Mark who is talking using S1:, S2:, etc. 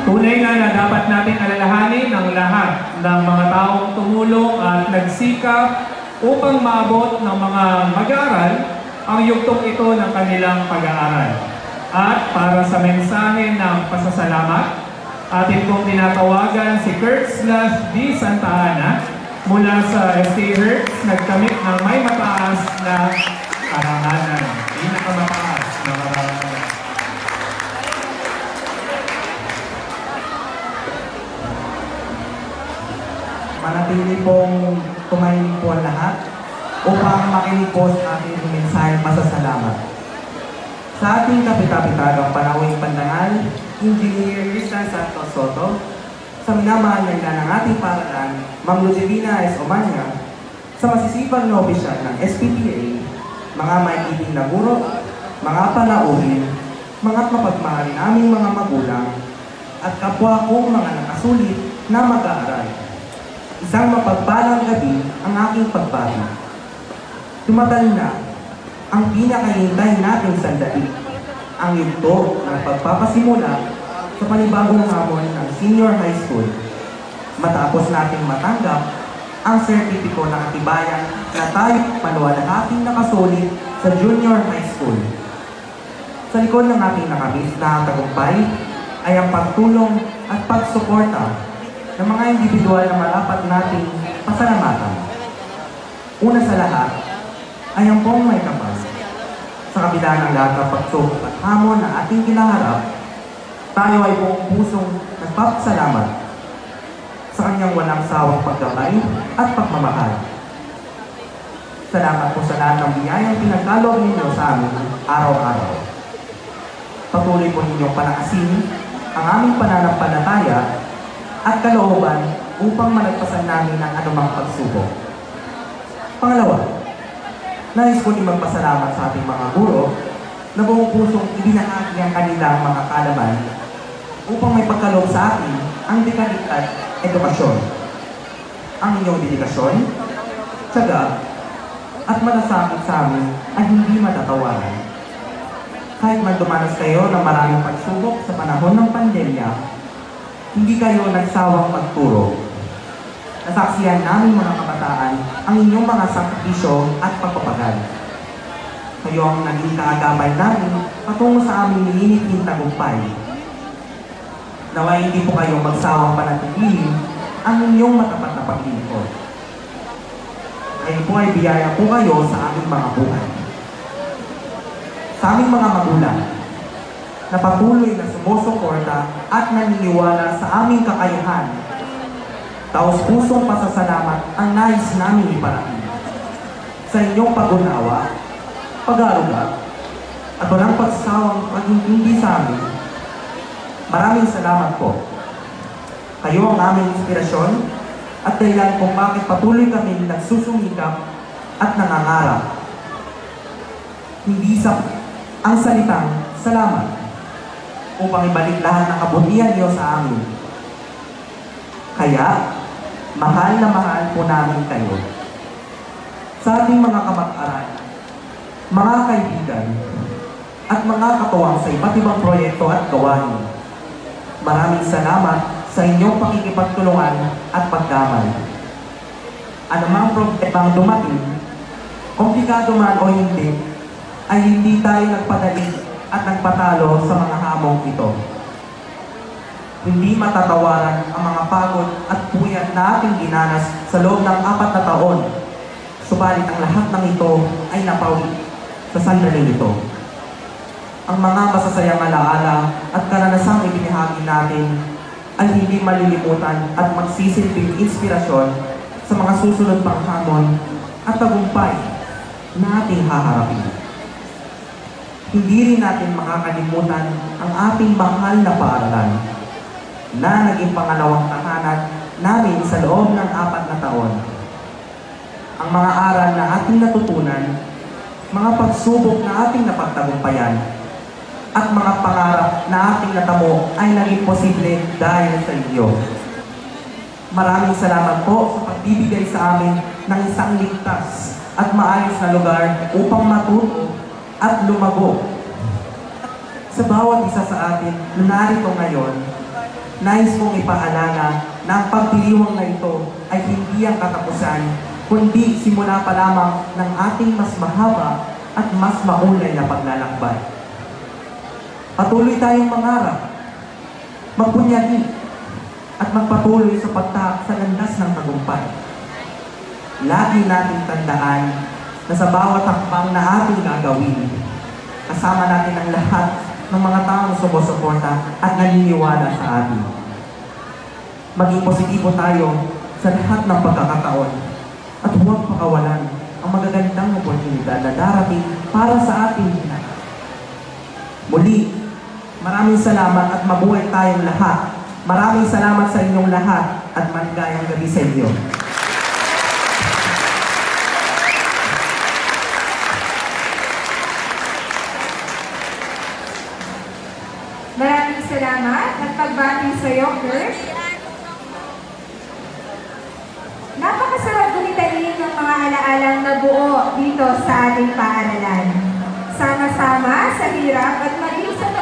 S1: Tunay na dapat nating alalahanin ang lahat ng mga taong tumulong at nagsikap upang maabot ng mga mag-aaral ang yugtong ito ng kanilang pag-aaral. At para sa mensahe ng pasasalamat, atin pong tinatawagan si Kurt/D. Santa Ana mula sa ST Hertz, nagkamit ng may mataas na karangalan. Pinakamataas na karangalan.
S2: Manatili pong tumahilig po ang lahat upang makinig po sa ating mensahe pasasalamat. Sa ating kapitapitagang panawing pandangal, Engineer Rizal Santos Soto, sa minamahal na ng ating paaralan, Ma'am Ludivina S. Omania, sa masisipag na opisyal ng SPPA, mga maiibig na guro, mga panauhin, mga mapagmahal naming mga magulang, at kapwa kong mga nakasulit na mag-aaral. Isang mapagpalang gabi ang aking pagbati. Tumatal na ang pinakahintay nating sandali, ang yugto ng pagpapasimula sa panibagong hamon ng senior high school. Matapos nating matanggap ang sertipiko ng katibayan na tayo maluwalhating nakasulit sa junior high school. Sa likod ng ating nakamit na tagumpay ay ang pagtulong at pagsuporta ng mga individual na marapat nating pasalamatan. Una sa lahat ay ang pong may kapal. Sa kabila ng lahat ng pagsubok at hamon na ating kinaharap, tayo ay buong pusong nagpapasalamat sa kanyang walang sawang paggabay at pagmamahal. Salamat po sa lahat ng biyayang pinagkaloob ninyo sa amin araw-araw. Patuloy po ninyong palakasin ang aming pananampalataya at kalooban upang malagpasan namin ang anumang pagsubok. Pangalawa, nais ko din magpasalamat sa ating mga guro na buong pusong ibinahagi ang kanilang mga kaalaman upang may pagkaloob sa atin ang dekalidad edukasyon. Ang inyong dedikasyon, tiyaga, at malasakit sa amin ay hindi matatawaran. Kahit man dumanas kayo ng maraming pagsubok sa panahon ng pandemya, hindi kayo nagsawang magturo. Nasaksihan namin mga kabataan ang inyong mga sakripisyo at pagpapagal. Kayo ang naging kaagapay namin patungo sa aming niliniting tagumpay. Naway hindi po kayo magsawang panatilihin ang inyong matapat na paglilingkod. Ngayon po ay biyaya po kayo sa aming mga buhay. Sa aming mga magulang, na patuloy na sumusuporta at naniniwala sa aming kakayahan. Taos-pusong pasasalamat ang nais namin iparating. Sa inyong pag-unawa, pag-aaruga, at walang pagsawang pag-intindi sa amin, maraming salamat po. Kayo ang aming inspirasyon at dahilan kung bakit patuloy kami nagsusumikap at nangangarap. Hindi sa ang salitang salamat upang ibalik lahat ng kabutihan niyo sa amin. Kaya, mahal na mahal po namin kayo. Sa ating mga kamag-aral, mga kaibigan, at mga katuwang sa iba't ibang proyekto at gawain, maraming salamat sa inyong pakikipagtulungan at pagdamay. Anumang problemang dumating, komplikado man o hindi, ay hindi tayo nagpadali at nagpatalo sa mga hamong ito. Hindi matatawaran ang mga pagod at puyat na ating ginanas sa loob ng 4 na taon. Subalit ang lahat ng ito ay napawi sa sandaling ito. Ang mga masasayang alaala at karanasang ibinahagi natin ay hindi malilimutan at magsisilbing inspirasyon sa mga susunod pang hamon at tagumpay na ating haharapin. Hindi rin natin makakalimutan ang ating mahal na paaralan na naging pangalawang tahanan namin sa loob ng 4 na taon. Ang mga aral na ating natutunan, mga pagsubok na ating napagtagumpayan, at mga pangarap na ating natamo ay naging posible dahil sa iyo. Maraming salamat po sa pagbibigay sa amin ng isang ligtas at maayos na lugar upang matuto at lumago. Sa bawat isa sa atin na narito ngayon, nais kong ipaalala na ang pagdiriwang na ito ay hindi ang katapusan, kundi simula pa lamang ng ating mas mahaba at mas maulay na paglalakbay. Patuloy tayong mangarap, magbunyagi, at magpatuloy sa pagtahak sa landas ng tagumpay. Lagi nating tandaan na sa bawat hakbang na ating gagawin, kasama natin ang lahat ng mga taong sumusuporta at naniniwala sa atin. Maging positibo tayo sa lahat ng pagkakataon at huwag pakawalan ang magagandang oportunidad na darating para sa ating lahat. Muli, maraming salamat at mabuhay tayong lahat. Maraming salamat sa inyong lahat at maligayang gabi sa inyo.
S3: Maraming salamat at pagbati sa iyo, Kurt. Napakasarap gumitain ng mga alaalang nabuo dito sa ating paaralan. Sama-sama sa hirap at maging sa